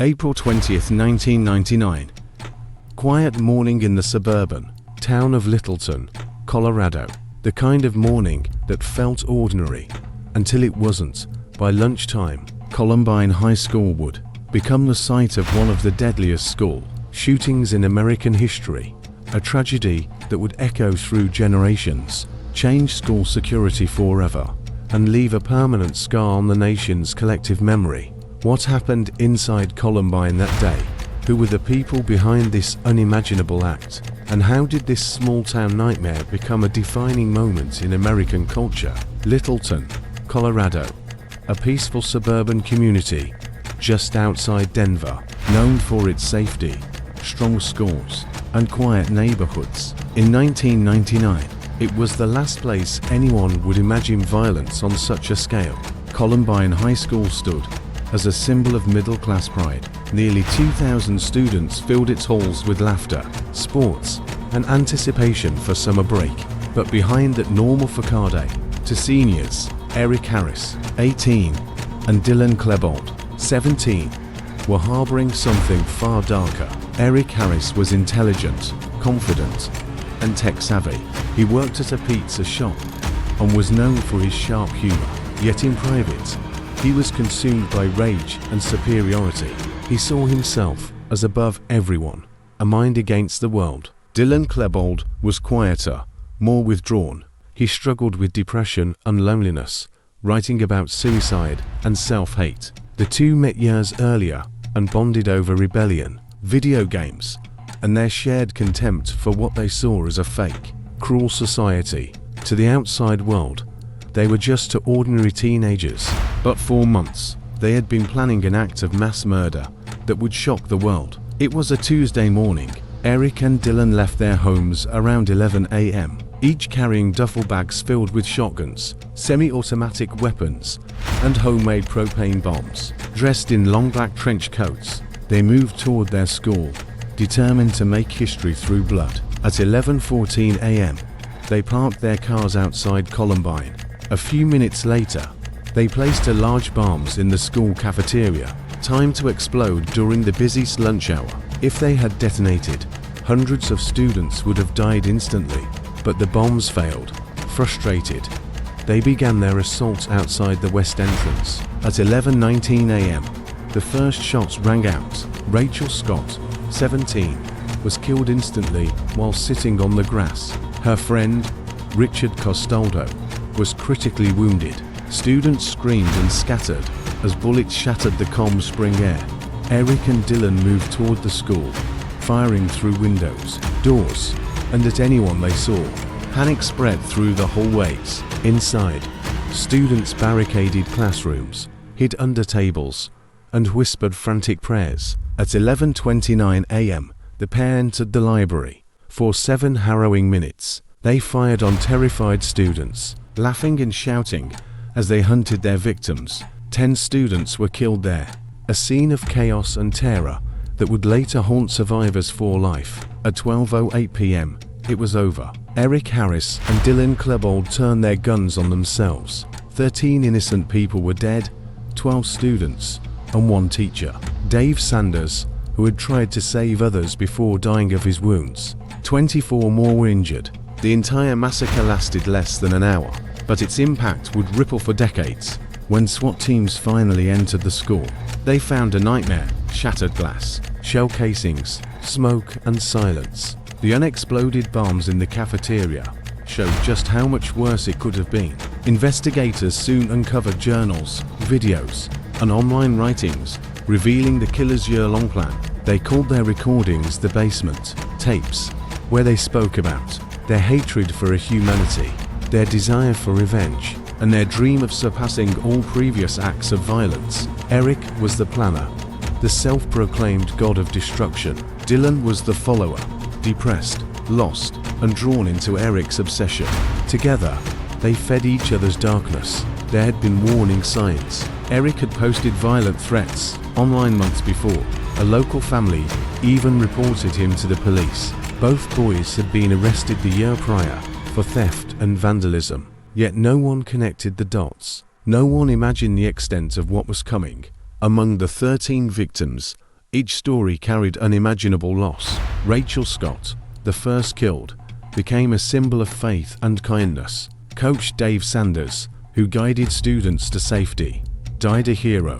April 20th, 1999. Quiet morning in the suburban town of Littleton, Colorado. The kind of morning that felt ordinary until it wasn't. By lunchtime, Columbine High School would become the site of one of the deadliest school shootings in American history, a tragedy that would echo through generations, change school security forever, and leave a permanent scar on the nation's collective memory. What happened inside Columbine that day? Who were the people behind this unimaginable act? And how did this small-town nightmare become a defining moment in American culture? Littleton, Colorado, a peaceful suburban community just outside Denver, known for its safety, strong schools, and quiet neighborhoods. In 1999, it was the last place anyone would imagine violence on such a scale. Columbine High School stood as a symbol of middle-class pride. Nearly 2,000 students filled its halls with laughter, sports, and anticipation for summer break. But behind that normal facade, to seniors, Eric Harris, 18, and Dylan Klebold, 17, were harboring something far darker. Eric Harris was intelligent, confident, and tech-savvy. He worked at a pizza shop and was known for his sharp humor. Yet in private, he was consumed by rage and superiority. He saw himself as above everyone, a mind against the world. Dylan Klebold was quieter, more withdrawn. He struggled with depression and loneliness, writing about suicide and self-hate. The two met years earlier and bonded over rebellion, video games, and their shared contempt for what they saw as a fake, cruel society. To the outside world, they were just ordinary teenagers, but for months, they had been planning an act of mass murder that would shock the world. It was a Tuesday morning. Eric and Dylan left their homes around 11 a.m., each carrying duffel bags filled with shotguns, semi-automatic weapons, and homemade propane bombs. Dressed in long black trench coats, they moved toward their school, determined to make history through blood. At 11:14 a.m., they parked their cars outside Columbine. A few minutes later, they placed a large bombs in the school cafeteria, timed to explode during the busiest lunch hour. If they had detonated, hundreds of students would have died instantly, but the bombs failed. Frustrated, they began their assault outside the west entrance. At 11:19 a.m., the first shots rang out. Rachel Scott, 17, was killed instantly while sitting on the grass. Her friend, Richard Castaldo, was critically wounded. Students screamed and scattered as bullets shattered the calm spring air. Eric and Dylan moved toward the school, firing through windows, doors, and at anyone they saw. Panic spread through the hallways. Inside, students barricaded classrooms, hid under tables, and whispered frantic prayers. At 11:29 a.m., the pair entered the library. For 7 harrowing minutes, they fired on terrified students, laughing and shouting as they hunted their victims. 10 students were killed there, a scene of chaos and terror that would later haunt survivors for life. At 12:08 p.m., it was over. Eric Harris and Dylan Klebold turned their guns on themselves. 13 innocent people were dead, 12 students, and 1 teacher, Dave Sanders, who had tried to save others before dying of his wounds. 24 more were injured. The entire massacre lasted less than an hour, but its impact would ripple for decades. When SWAT teams finally entered the school, they found a nightmare: shattered glass, shell casings, smoke, and silence. The unexploded bombs in the cafeteria showed just how much worse it could have been. Investigators soon uncovered journals, videos, and online writings revealing the killer's year-long plan. They called their recordings the basement tapes, where they spoke about their hatred for humanity, their desire for revenge, and their dream of surpassing all previous acts of violence. Eric was the planner, the self-proclaimed god of destruction. Dylan was the follower, depressed, lost, and drawn into Eric's obsession. Together, they fed each other's darkness. There had been warning signs. Eric had posted violent threats online months before. A local family even reported him to the police. Both boys had been arrested the year prior for theft and vandalism. Yet no one connected the dots. No one imagined the extent of what was coming. Among the 13 victims, Each story carried unimaginable loss. Rachel Scott, the first killed, became a symbol of faith and kindness. Coach Dave Sanders, who guided students to safety, died a hero.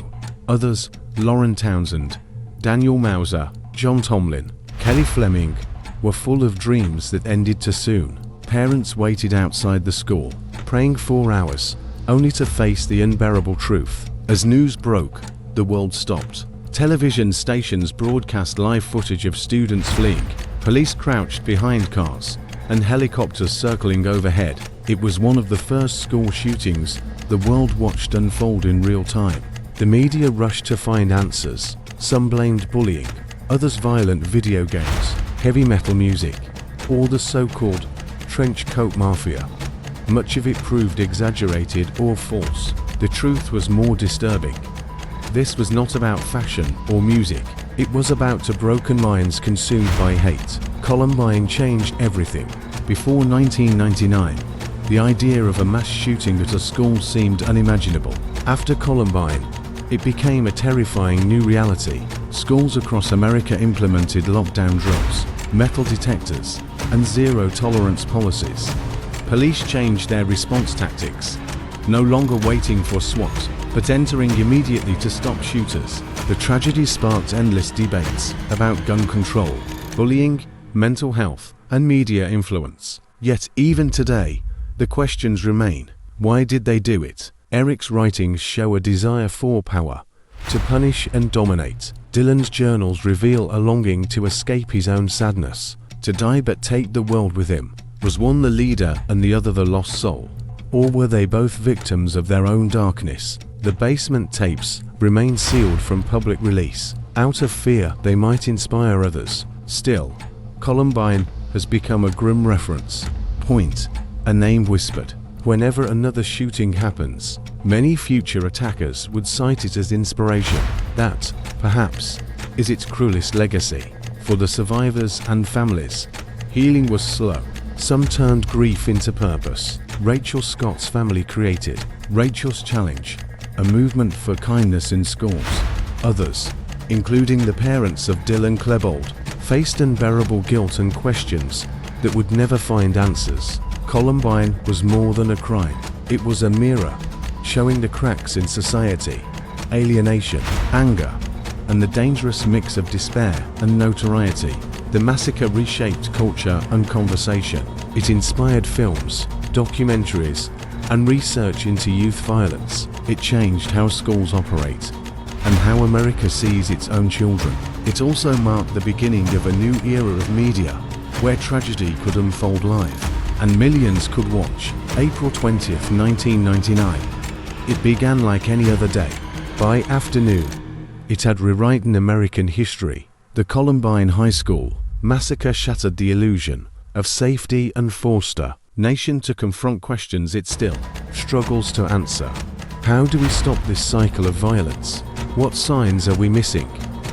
Others, Lauren Townsend, Daniel Mauser, John Tomlin, Kelly Fleming, were full of dreams that ended too soon. Parents waited outside the school, praying for hours, only to face the unbearable truth. As news broke, the world stopped. Television stations broadcast live footage of students fleeing, police crouched behind cars, and helicopters circling overhead. It was one of the first school shootings the world watched unfold in real time. The media rushed to find answers. Some blamed bullying, others violent video games, heavy metal music, or the so-called trench coat mafia. Much of it proved exaggerated or false. The truth was more disturbing. This was not about fashion or music. It was about two broken minds consumed by hate. Columbine changed everything. Before 1999, the idea of a mass shooting at a school seemed unimaginable. After Columbine, it became a terrifying new reality. Schools across America implemented lockdown drills, metal detectors, and zero-tolerance policies. Police changed their response tactics, no longer waiting for SWAT, but entering immediately to stop shooters. The tragedy sparked endless debates about gun control, bullying, mental health, and media influence. Yet even today, the questions remain. Why did they do it? Eric's writings show a desire for power, to punish and dominate. Dylan's journals reveal a longing to escape his own sadness, to die but take the world with him. Was one the leader and the other the lost soul? Or were they both victims of their own darkness? The basement tapes remain sealed from public release, out of fear they might inspire others. Still, Columbine has become a grim reference point, a name whispered. Whenever another shooting happens, many future attackers would cite it as inspiration. That, perhaps, is its cruelest legacy. For the survivors and families, healing was slow. Some turned grief into purpose. Rachel Scott's family created Rachel's Challenge, a movement for kindness in schools. Others, including the parents of Dylan Klebold, faced unbearable guilt and questions that would never find answers. Columbine was more than a crime. It was a mirror, showing the cracks in society, alienation, anger, and the dangerous mix of despair and notoriety. The massacre reshaped culture and conversation. It inspired films, documentaries, and research into youth violence. It changed how schools operate and how America sees its own children. It also marked the beginning of a new era of media, where tragedy could unfold live, and millions could watch. April 20th, 1999. It began like any other day. By afternoon, it had rewritten American history. The Columbine High School Massacre shattered the illusion of safety and forced a nation to confront questions it still struggles to answer. How do we stop this cycle of violence? What signs are we missing?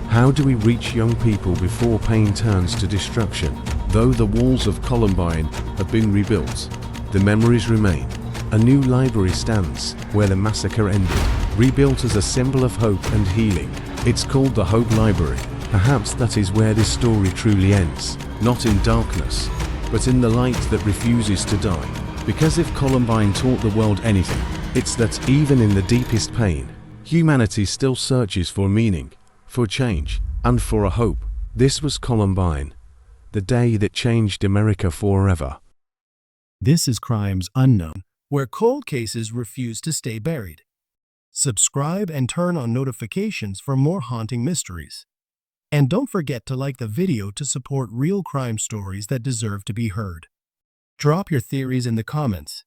How do we reach young people before pain turns to destruction? Though the walls of Columbine have been rebuilt, the memories remain. A new library stands where the massacre ended, rebuilt as a symbol of hope and healing. It's called the Hope Library. Perhaps that is where this story truly ends, not in darkness, but in the light that refuses to die. Because if Columbine taught the world anything, it's that even in the deepest pain, humanity still searches for meaning, for change, and for a hope. This was Columbine, the day that changed America forever. This is Crimes Unknown, where cold cases refuse to stay buried. Subscribe and turn on notifications for more haunting mysteries. And don't forget to like the video to support real crime stories that deserve to be heard. Drop your theories in the comments.